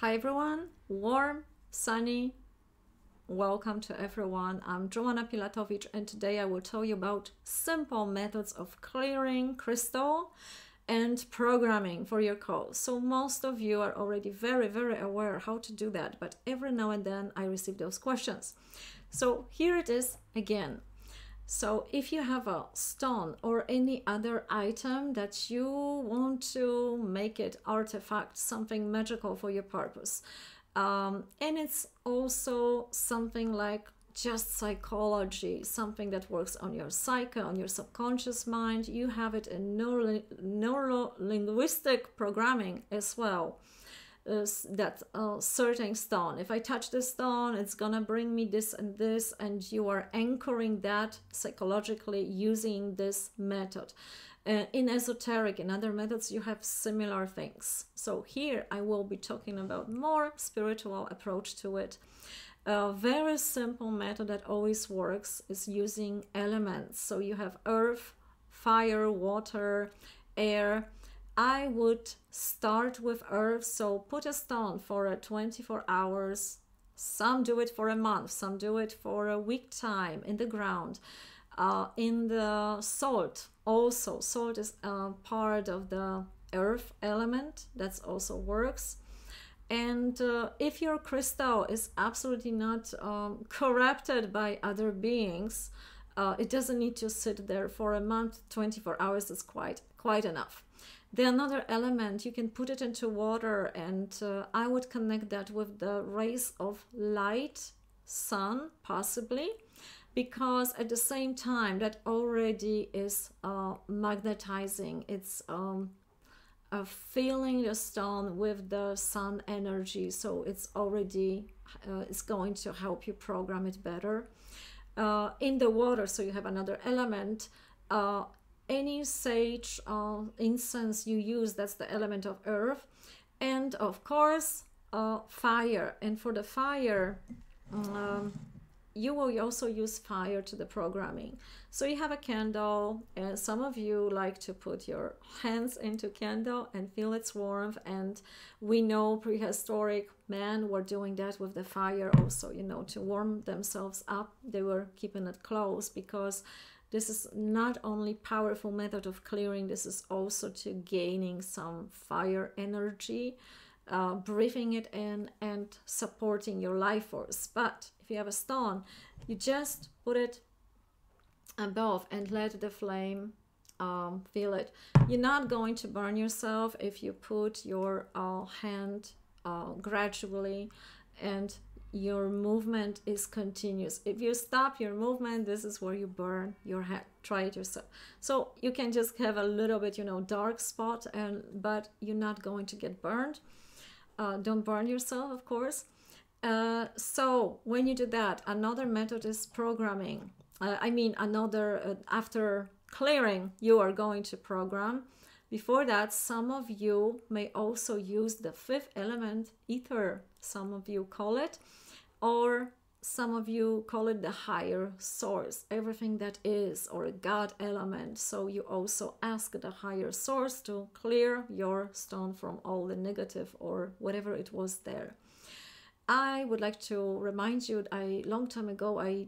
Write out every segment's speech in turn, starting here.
Hi everyone, warm, sunny, welcome to everyone. I'm Joanna Pilatowicz and today I will tell you about simple methods of clearing crystal and programming for your calls. So most of you are already very aware how to do that, but every now and then I receive those questions. So here it is again. So if you have a stone or any other item that you want to make it artifact, something magical for your purpose, and it's also something like just psychology, something that works on your psyche, on your subconscious mind, you have it in neuro-linguistic programming as well. That certain stone, if I touch this stone, it's gonna bring me this and this, and you are anchoring that psychologically using this method. In esoteric, in other methods, you have similar things. So here I will be talking about more spiritual approach to it. A very simple method that always works is using elements. So you have earth, fire, water, air. I would start with earth, so put a stone for 24 hours. Some do it for a month, some do it for a week time in the ground. In the salt, also, salt is part of the earth element, that also works. And if your crystal is absolutely not corrupted by other beings, it doesn't need to sit there for a month. 24 hours is quite enough. The another element, you can put it into water, and I would connect that with the rays of light, sun possibly, because at the same time that already is magnetizing. It's filling the stone with the sun energy, so it's already it's going to help you program it better. In the water, so you have another element. Any sage, incense you use, that's the element of earth. And of course, fire. And for the fire, you will also use fire to the programming. So you have a candle, and some of you like to put your hands into candle and feel its warmth. And we know prehistoric men were doing that with the fire also, you know, to warm themselves up. They were keeping it close, because this is not only powerful method of clearing, this is also to gaining some fire energy, breathing it in and supporting your life force. But if you have a stone, you just put it above and let the flame feel it. You're not going to burn yourself if you put your hand gradually and your movement is continuous. If you stop your movement, this is where you burn your hand. Try it yourself. So you can just have a little bit, you know, dark spot, but you're not going to get burned. Don't burn yourself, of course. So when you do that, another method is programming. After clearing, you are going to program. Before that, some of you may also use the fifth element, ether, some of you call it, or some of you call it the higher source, everything that is, or a God element. So you also ask the higher source to clear your stone from all the negative or whatever it was there. I would like to remind you, long time ago, I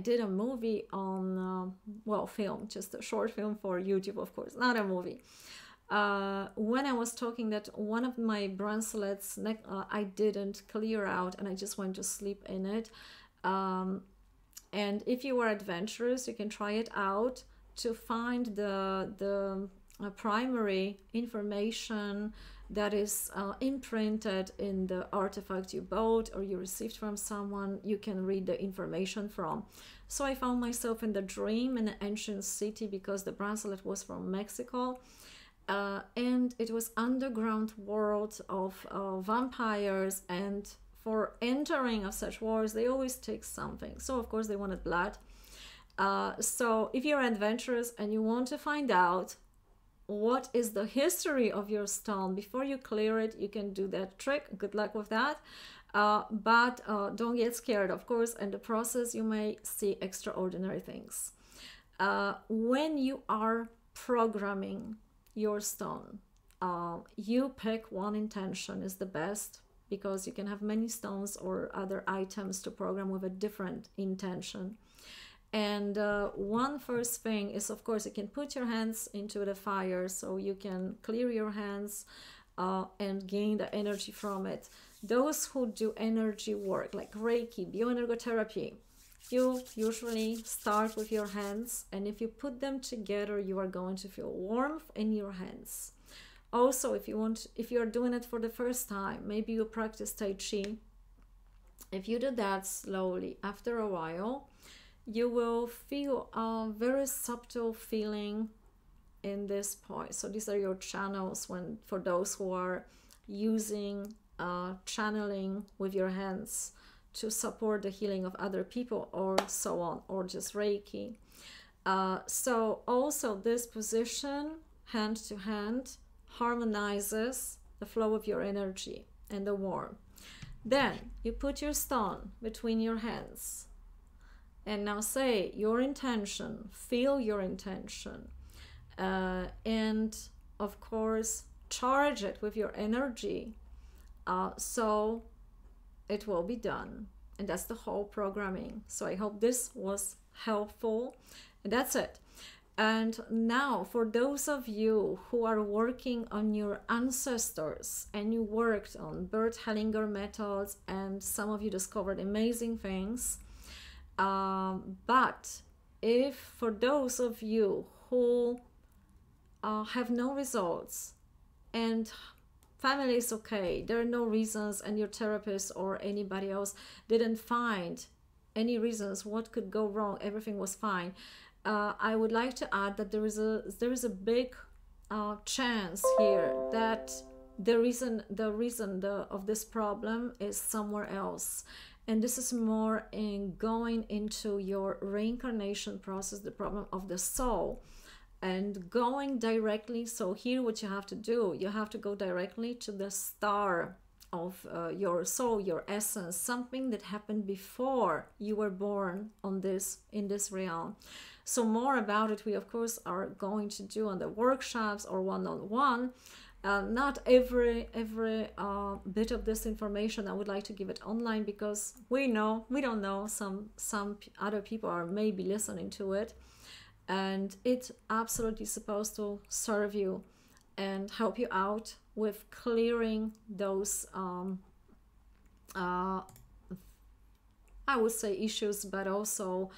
did a movie on, film, just a short film for YouTube, of course, not a movie. When I was talking that one of my bracelets, I didn't clear out and I just went to sleep in it. And if you are adventurous, you can try it out to find the primary information that is imprinted in the artifact you bought or you received from someone. You can read the information from. So I found myself in the dream in an ancient city, because the bracelet was from Mexico, and it was underground world of vampires, and for entering of such wars they always take something. So of course they wanted blood. So if you're adventurous and you want to find out what is the history of your stone before you clear it, you can do that trick. Good luck with that. But don't get scared, of course. In the process you may see extraordinary things. When you are programming your stone, you pick one intention is the best, because you can have many stones or other items to program with a different intention. And one first thing is, of course, you can put your hands into the fire, so you can clear your hands and gain the energy from it. Those who do energy work like Reiki, bioenergotherapy, you usually start with your hands, and if you put them together, you are going to feel warmth in your hands. Also, if you're doing it for the first time, maybe you practice Tai Chi. If you do that slowly, after a while, you will feel a very subtle feeling in this point. So these are your channels for those who are using channeling with your hands to support the healing of other people, or so on, or just Reiki. So also this position, hand to hand, harmonizes the flow of your energy and the warmth. Then you put your stone between your hands, and now say your intention, feel your intention, and of course charge it with your energy, so it will be done. And that's the whole programming. So I hope this was helpful. And that's it. And now, for those of you who are working on your ancestors, and you worked on Bert Hellinger methods, and some of you discovered amazing things, but if for those of you who have no results, and family is okay, there are no reasons, and your therapist or anybody else didn't find any reasons what could go wrong, everything was fine, I would like to add that there is a big chance here that the reason of this problem is somewhere else. And this is more in going into your reincarnation process, the problem of the soul, and going directly. So here what you have to do, you have to go directly to the star of your soul, your essence, something that happened before you were born in this realm. So more about it, we of course are going to do on the workshops or one-on-one. Not every bit of this information I would like to give it online, because we don't know, some other people are maybe listening to it, and it's absolutely supposed to serve you and help you out with clearing those I would say issues, but also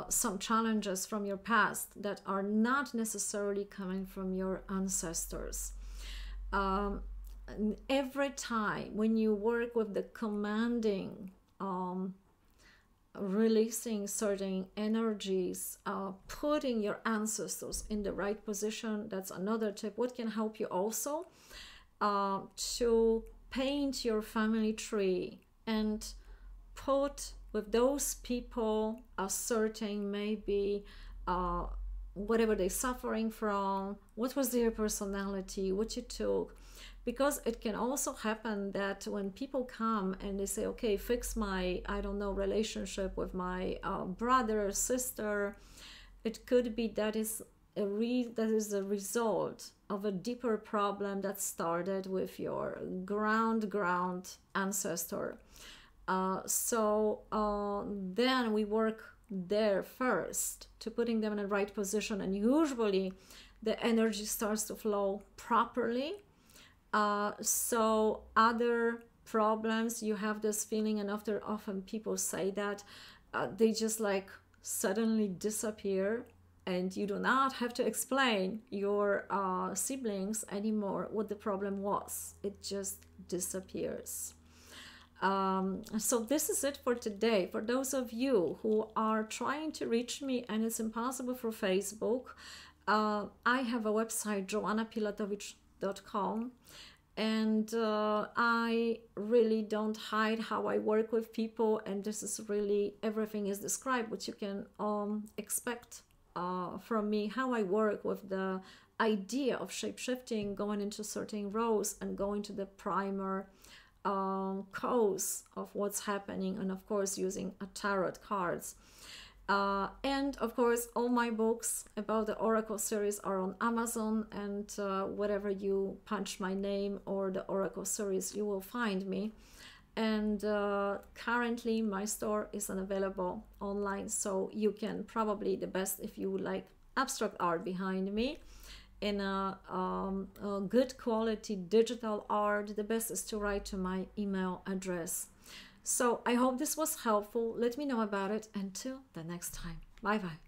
some challenges from your past that are not necessarily coming from your ancestors. Every time when you work with the commanding, releasing certain energies, putting your ancestors in the right position, that's another tip. What can help you also? To paint your family tree and put with those people a certain, maybe whatever they're suffering from, what was their personality, what you took. Because it can also happen that when people come and they say, okay, fix my, I don't know, relationship with my brother or sister, it could be that is a result of a deeper problem that started with your ground ancestor. Then we work there first to putting them in the right position, and usually the energy starts to flow properly. So other problems, you have this feeling, and often people say that they just like suddenly disappear, and you do not have to explain your siblings anymore what the problem was. It just disappears. So this is it for today. For those of you who are trying to reach me and it's impossible for Facebook, I have a website, joannapilatowicz.com, and I really don't hide how I work with people, and this is really, everything is described, what you can expect from me, how I work with the idea of shape-shifting, going into certain roles and going to the primer cause of what's happening, and of course using a tarot cards. And of course, all my books about the Oracle series are on Amazon, and wherever you punch my name or the Oracle series, you will find me. And currently my store is unavailable online, so you can probably, the best if you would like abstract art behind me in a good quality digital art, the best is to write to my email address. So I hope this was helpful. Let me know about it. Until the next time. Bye bye.